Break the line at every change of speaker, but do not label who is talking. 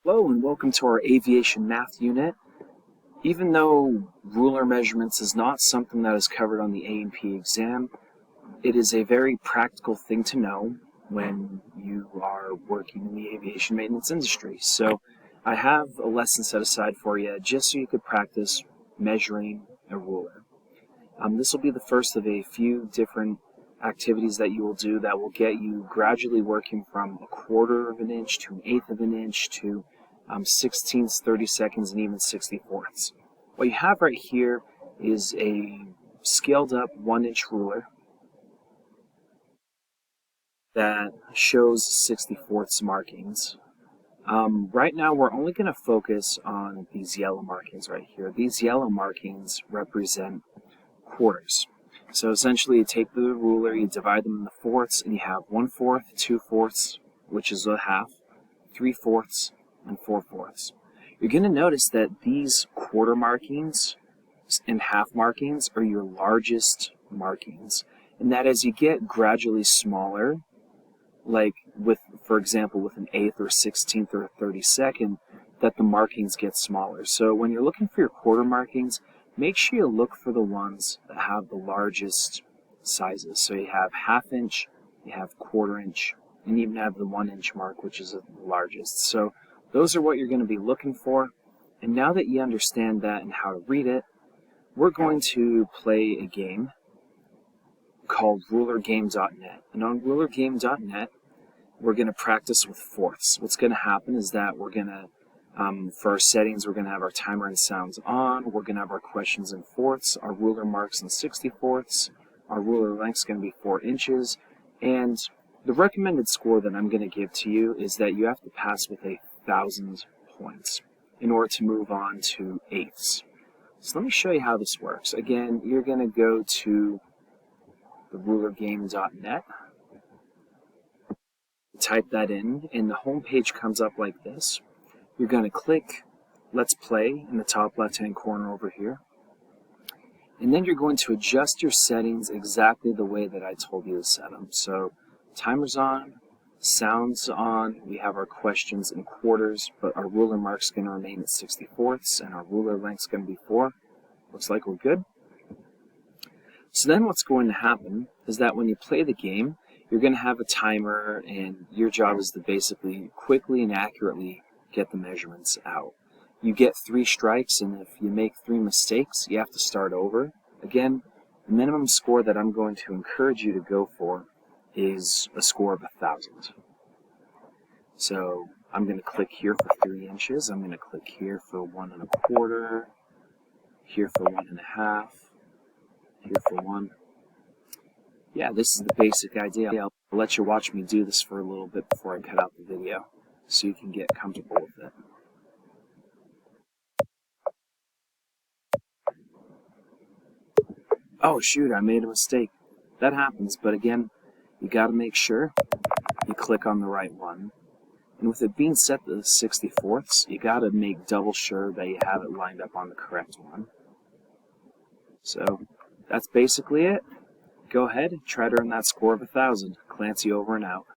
Hello and welcome to our aviation math unit. Even though ruler measurements is not something that is covered on the A&P exam, it is a very practical thing to know when you are working in the aviation maintenance industry. So I have a lesson set aside for you just so you could practice measuring a ruler. This will be the first of a few different activities that you will do that will get you gradually working from 1/4 of an inch to 1/8 of an inch to 16ths, 32nds, and even 64ths. What you have right here is a scaled up 1-inch ruler that shows 64ths markings. Right now we're only going to focus on these yellow markings right here. These yellow markings represent quarters. So essentially you take the ruler, you divide them into fourths, and you have 1/4, 2/4, which is a half, 3/4, and 4/4. You're going to notice that these quarter markings and half markings are your largest markings, and that as you get gradually smaller, like with, for example, with an 1/8 or 16th or a 32nd, that the markings get smaller. So when you're looking for your quarter markings, make sure you look for the ones that have the largest sizes. So you have 1/2 inch, you have 1/4 inch, and you even have the 1-inch mark, which is the largest. So those are what you're going to be looking for. And now that you understand that and how to read it, we're going to play a game called rulergame.net. And on rulergame.net, we're going to practice with fourths. What's going to happen is that we're going to for our settings, we're going to have our timer and sounds on. We're going to have our questions in fourths, our ruler marks in 64ths. Our ruler length is going to be 4 inches. And the recommended score that I'm going to give to you is that you have to pass with 1,000 points in order to move on to eighths. So let me show you how this works. Again, you're going to go to the rulergame.net. Type that in, and the home page comes up like this. You're going to click Let's Play in the top left-hand corner over here. And then you're going to adjust your settings exactly the way that I told you to set them. So timer's on, sounds on, we have our questions in quarters, but our ruler mark's going to remain at 64ths, and our ruler length's going to be 4. Looks like we're good. So then what's going to happen is that when you play the game, you're going to have a timer, and your job is to basically quickly and accurately get the measurements out. You get 3 strikes, and if you make 3 mistakes, you have to start over. Again, the minimum score that I'm going to encourage you to go for is a score of 1,000. So I'm going to click here for 3 inches. I'm going to click here for 1 1/4, here for 1 1/2, here for 1. Yeah, this is the basic idea. I'll let you watch me do this for a little bit before I cut out the video, so you can get comfortable with it. Oh shoot, I made a mistake. That happens, but again, you gotta make sure you click on the right one. And with it being set to 64ths, you gotta make double sure that you have it lined up on the correct one. So that's basically it. Go ahead, try to earn that score of 1,000. Clancy over and out.